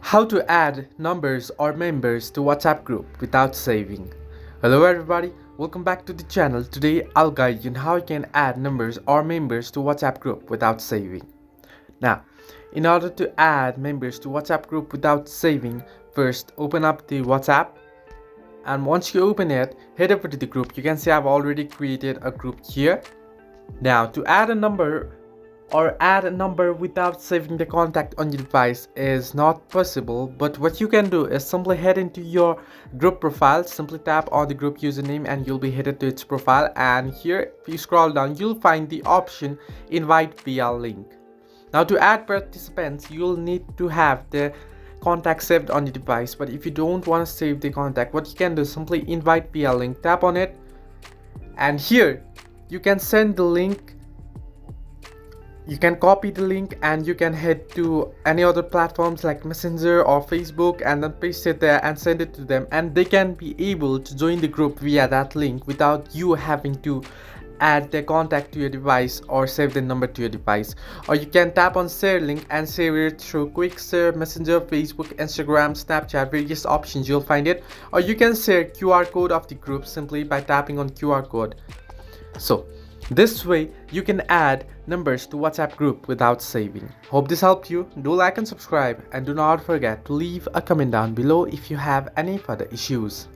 How to add numbers or members to WhatsApp group without saving. Hello everybody, welcome back to the channel. Today I'll guide you on how you can add numbers or members to WhatsApp group without saving. Now, in order to add members to WhatsApp group without saving, first open up the WhatsApp, and once you open it, head over to the group. You can see I've already created a group here. Now, to add a number without saving the contact on your device is not possible, but what you can do is simply head into your group profile, simply tap on the group username and you'll be headed to its profile, and here if you scroll down you'll find the option invite via link. Now, to add participants you'll need to have the contact saved on your device, but if you don't want to save the contact, what you can do is simply invite via link, tap on it, and here you can send the link. You can copy the link and you can head to any other platforms like Messenger or Facebook and then paste it there and send it to them, and they can be able to join the group via that link without you having to add their contact to your device or save the number to your device. Or you can tap on share link and share it through Quickshare, Messenger, Facebook, Instagram, Snapchat, various options you'll find it. Or you can share QR code of the group simply by tapping on QR code. So this way you can add numbers to WhatsApp group without saving. Hope this helped you. Do like and subscribe, and do not forget to leave a comment down below if you have any further issues.